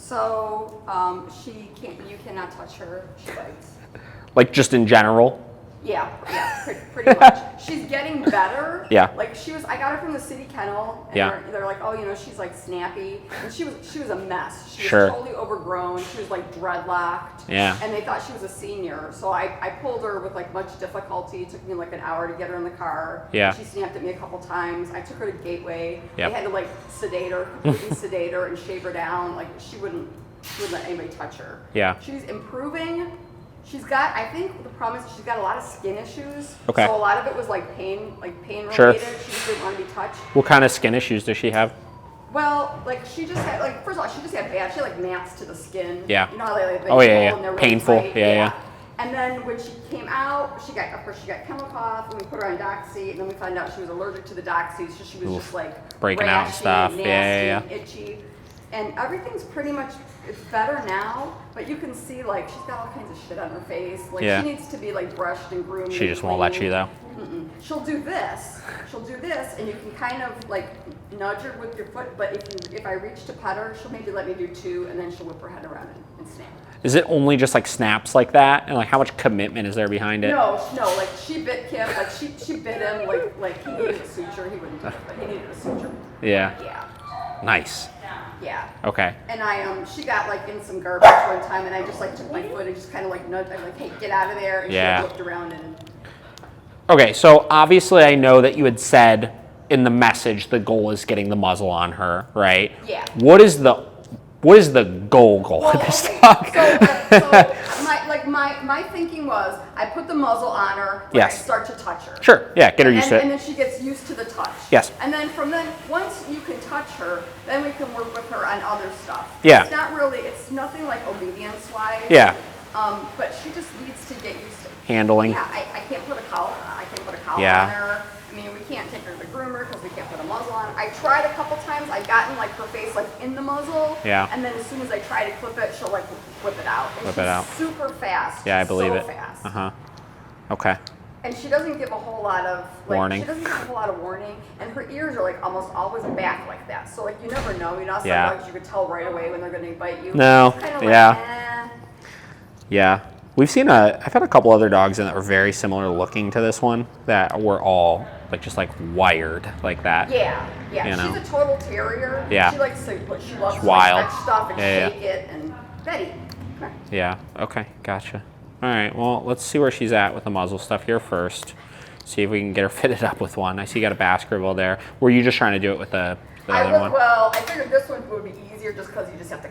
So you cannot touch her. She bites. Like just in general? Yeah, pretty much. She's getting better. Yeah. Like I got her from the city kennel, and they're like, oh, she's like snappy, and she was a mess. She was totally overgrown. She was like dreadlocked. Yeah. And they thought she was a senior, so I pulled her with like much difficulty. It took me like an hour to get her in the car. Yeah. She snapped at me a couple times. I took her to Gateway. Yep. They had to like sedate her, completely sedate her, and shave her down. Like she wouldn't let anybody touch her. Yeah. She's improving. I think the problem is she's got a lot of skin issues. Okay. So a lot of it was like pain related. Sure. She just didn't want to be touched. What kind of skin issues does she have? Well, like she just had first of all, she had like gnats to the skin. Yeah. You know how they Oh, yeah. and they're really Painful. tight? Yeah. And then when she came out, she got kennel cough, and we put her on doxy, and then we found out she was allergic to the doxy, so she was just like breaking out and stuff. Nasty, Yeah. itchy. And everything's pretty much, it's better now, but you can see like she's got all kinds of shit on her face. Like she needs to be like brushed and groomed. She just won't let you though. She'll do this, and you can kind of like nudge her with your foot, but if I reach to pet her, she'll maybe let me do 2, and then she'll whip her head around and snap. Is it only just like snaps like that? And like how much commitment is there behind it? No, like she bit Kim, like she bit him, like he needed a suture. He wouldn't do it, but he needed a suture. Yeah. Yeah. Nice. Yeah. Okay. And she got like in some garbage one time, and I just like took my foot and just kind of like nudged. I'm like, hey, get out of there, and she whipped around and. Okay, so obviously I know that you had said in the message the goal is getting the muzzle on her, right? Yeah. What is the goal with this dog? So my thinking was I put the muzzle on her when I start to touch her. Sure, yeah, get her used to it. And then she gets used to the touch. Yes. And then once you can touch her, then we can work with her on other stuff. Yeah. It's nothing like obedience-wise. Yeah. But she just needs to get used to handling. Yeah, I can't put a collar on her. I mean, we can't take her to the groomer because we can't put a muzzle on. I tried a couple times. I've gotten like her face like in the muzzle. Yeah. And then as soon as I try to clip it, she'll like whip it out. And she's super fast. Yeah, I believe it. Fast. Okay. And she doesn't give a whole lot of warning. She doesn't give a whole lot of warning, and her ears are like almost always back like that. So like you never know. Some dogs you could tell right away when they're going to bite you. No. Kind of Yeah. I've had a couple other dogs that were very similar looking to this one that were all like just like wired like that. Yeah. She's a total terrier. Yeah. She likes to, she loves to wild. Like, touch stuff and shake it. And Betty, come here. Yeah. Okay. Gotcha. All right. Well, let's see where she's at with the muzzle stuff here first. See if we can get her fitted up with one. I see you got a Baskerville there. Were you just trying to do it with the other one? Well, I figured this one would be easier just because you just have to,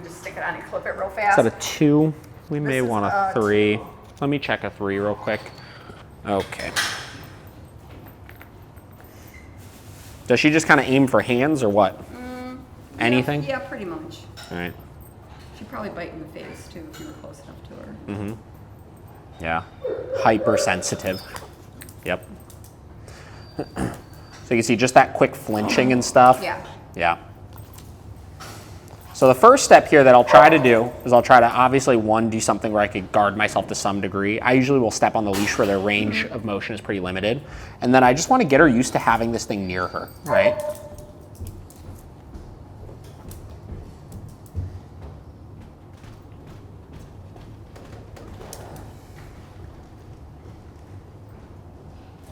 just stick it on and clip it real fast. Is that a 2? We may want a 3. 2. Let me check a 3 real quick. Okay. Does she just kind of aim for hands or what? Anything? Yeah, pretty much. All right. She'd probably bite in the face too if you were close enough to her. Mm-hmm. Yeah. Hypersensitive. Yep. So you can see just that quick flinching and stuff. Yeah. So the first step here that I'll try to do is I'll try to obviously do something where I could guard myself to some degree. I usually will step on the leash where their range of motion is pretty limited. And then I just want to get her used to having this thing near her, right?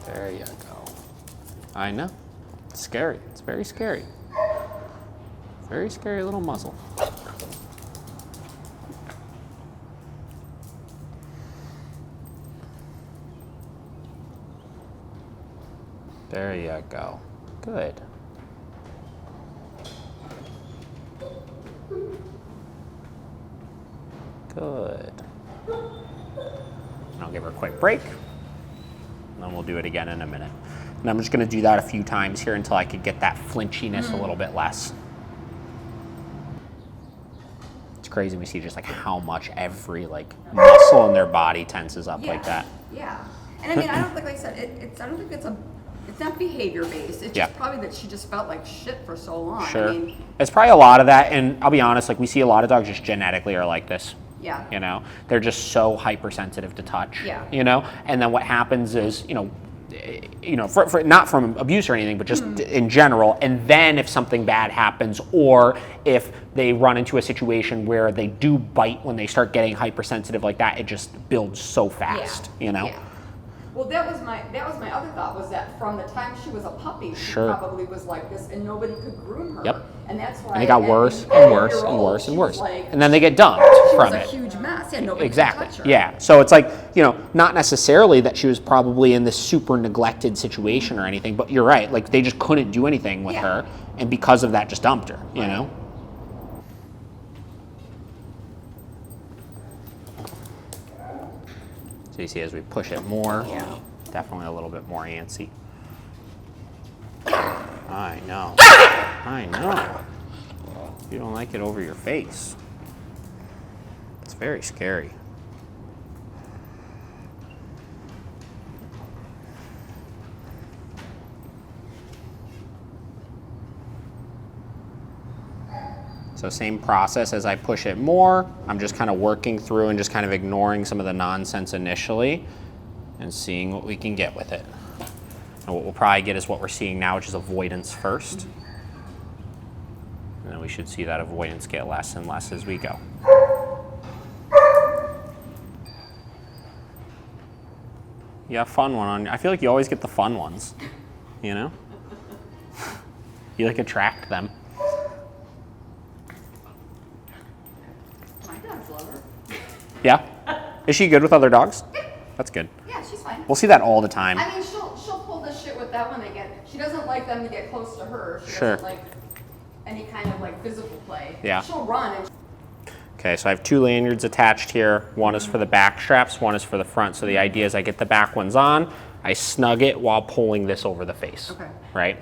There you go. I know. It's scary. It's very scary. Very scary little muzzle. There you go. Good. Good. I'll give her a quick break. And then we'll do it again in a minute. And I'm just going to do that a few times here until I could get that flinchiness a little bit less. It's crazy when we see just like how much every like muscle in their body tenses up like that. Yeah. And I mean, I don't think, like I said, I don't think it's not behavior based. It's just probably that she just felt like shit for so long. Sure. I mean, it's probably a lot of that, and I'll be honest, like we see a lot of dogs just genetically are like this. Yeah. You know, they're just so hypersensitive to touch. Yeah. You know, and then what happens is, you know, not from abuse or anything, but just in general. And then if something bad happens, or if they run into a situation where they do bite when they start getting hypersensitive like that, it just builds so fast, you know? Yeah. Well, that was my other thought, was that from the time she was a puppy, she probably was like this, and nobody could groom her. Yep. And that's why. And it got worse and worse and worse and worse. And then they get dumped from it. She was a huge mess. Yeah, nobody could Exactly. touch her. Yeah. So it's like, you know, not necessarily that she was probably in this super neglected situation or anything, but you're right. Like, they just couldn't do anything with her, and because of that, just dumped her. You know. So you see, as we push it more, definitely a little bit more antsy. I know. I know. You don't like it over your face. It's very scary. So same process as I push it more, I'm just kind of working through and just kind of ignoring some of the nonsense initially and seeing what we can get with it. And what we'll probably get is what we're seeing now, which is avoidance first. And then we should see that avoidance get less and less as we go. You have fun one on. I feel like you always get the fun ones, you know? You like attract them. My dogs love her. Yeah? Is she good with other dogs? Yeah. That's good. Yeah, she's fine. We'll see that all the time. I mean, she'll pull this shit with them when they get. She doesn't like them to get close to her. She Sure. doesn't like any kind of like physical play. Yeah. She'll run and. Okay, so I have 2 lanyards attached here. One is for the back straps, one is for the front. So the idea is I get the back ones on, I snug it while pulling this over the face. Okay. Right?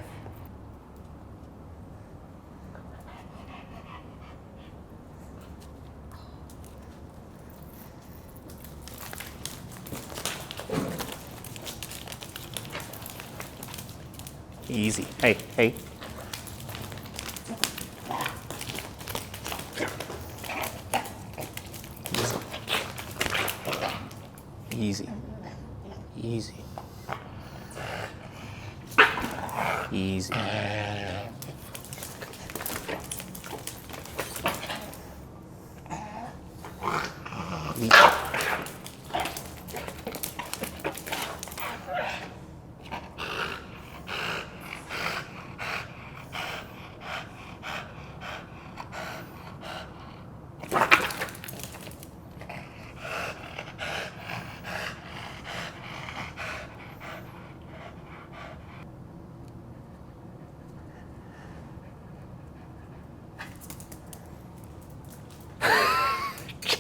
Easy. Hey, hey. Easy. Easy. Easy.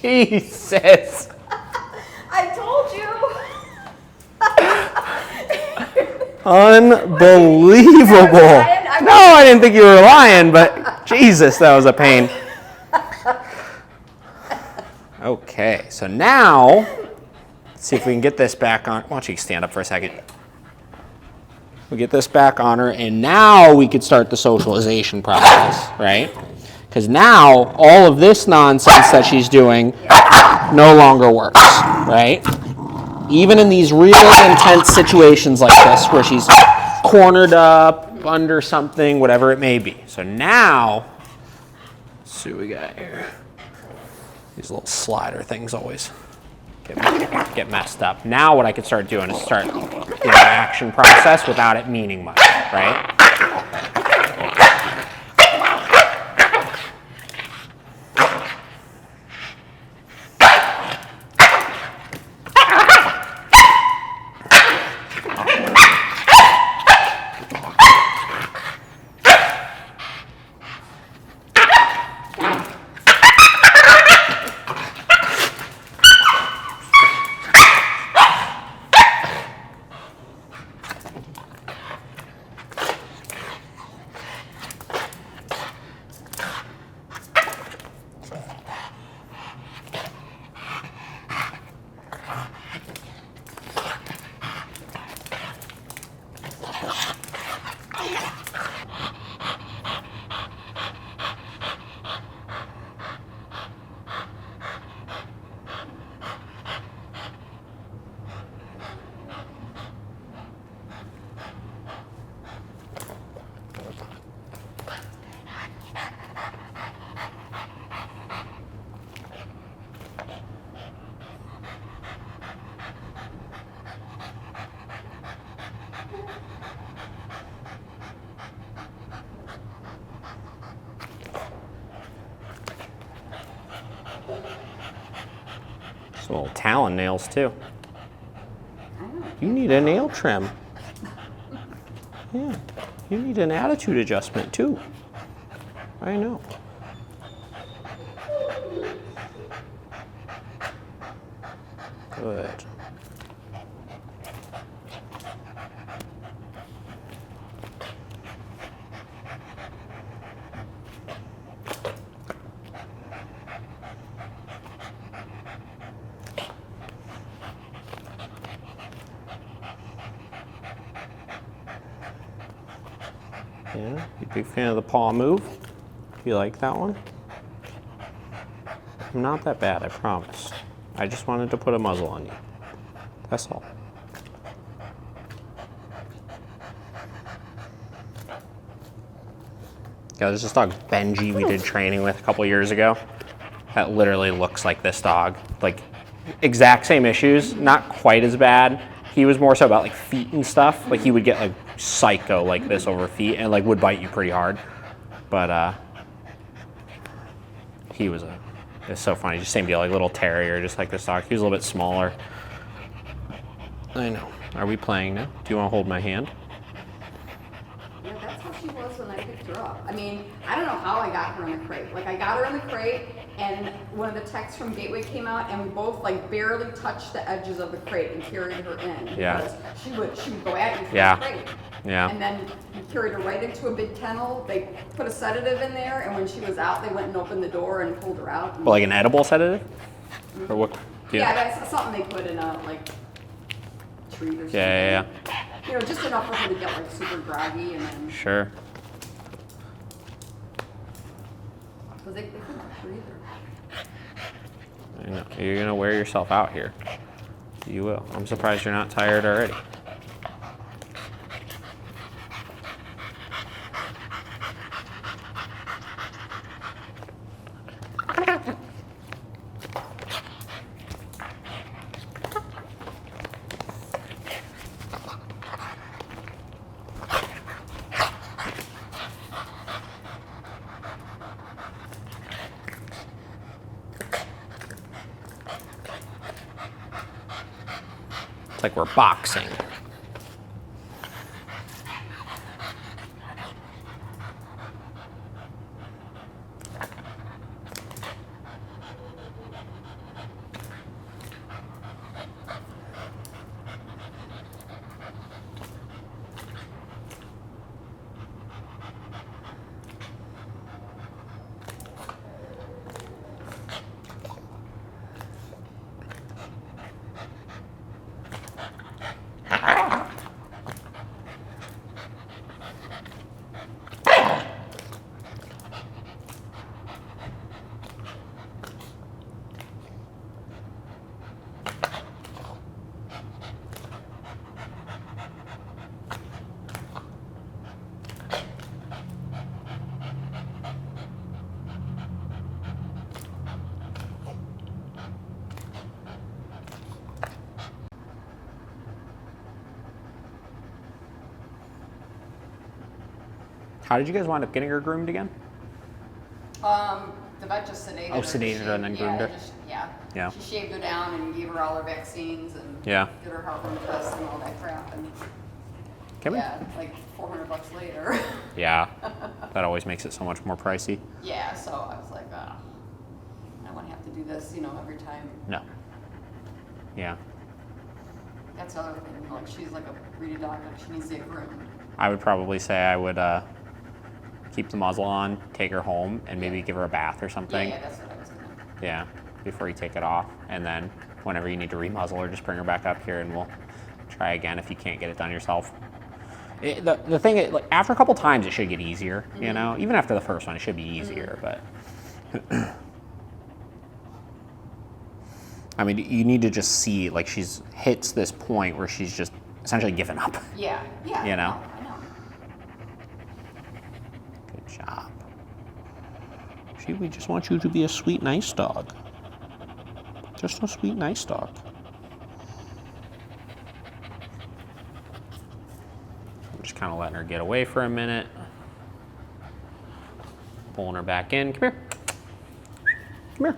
Jesus. I told you. Unbelievable. No, I didn't think you were lying, but Jesus, that was a pain. Okay, so now, let's see if we can get this back on. Why don't you stand up for a second? We get this back on her, and now we could start the socialization process, right? Because now all of this nonsense that she's doing no longer works, right? Even in these really intense situations like this, where she's cornered up under something, whatever it may be. So now, let's see what we got here. These little slider things always get messed up. Now what I could start doing is start the interaction process without it meaning much, right? Some little talon nails too. I don't know. You need a nail trim. Yeah, you need an attitude adjustment too. I know. Good. Yeah, you a big fan of the paw move? You like that one? I'm not that bad, I promise. I just wanted to put a muzzle on you. That's all. Yeah, there's this dog, Benji, we did training with a couple years ago. That literally looks like this dog. Like, exact same issues, not quite as bad. He was more so about like feet and stuff. Like he would get like psycho like this over feet and like would bite you pretty hard. But it's so funny, just same deal, like little terrier, just like this dog. He was a little bit smaller. I know. Are we playing now? Do you want to hold my hand? Yeah, that's how she was when I picked her up. I mean, I don't know how I got her in the crate. Like I got her in the crate and one of the techs from Gateway came out and we both like barely touched the edges of the crate and carried her in. Yeah. Because she would go at you from Yeah. the crate. Yeah. And then we carried her right into a big kennel. They put a sedative in there and when she was out, they went and opened the door and pulled her out. But like an edible sedative? Or what? Yeah, that's something they put in a like treat or something. Yeah. You know, just enough for her to get like super groggy and then. Sure. Because they couldn't breathe her. I know. You're gonna wear yourself out here. You will. I'm surprised you're not tired already. It's like we're boxing. How did you guys wind up getting her groomed again? The vet just sedated her. Oh, sedated her and then groomed her? Yeah. She shaved her down and gave her all her vaccines and Yeah. did her heartworm test and all that crap. And Can we? yeah, like $400 later. Yeah. That always makes it so much more pricey. Yeah, so I was like, I wouldn't have to do this, you know, every time. No. Yeah. That's the other thing. Like, she's like a breedy dog, like she needs to get groomed. I would probably say I would keep the muzzle on, take her home, and maybe give her a bath or something. Yeah, that's what I was gonna. Yeah, before you take it off. And then whenever you need to remuzzle her, just bring her back up here and we'll try again if you can't get it done yourself. The thing is, like, after a couple times, it should get easier, you know? Even after the first one, it should be easier, but... I mean, you need to just see, like, she's hits this point where she's just essentially given up. Yeah, yeah. You know? I know. Good job. See, we just want you to be a sweet, nice dog. Just a sweet, nice dog. I'm just kind of letting her get away for a minute. Pulling her back in. Come here. Come here.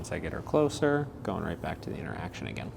once I get her closer, going right back to the interaction again.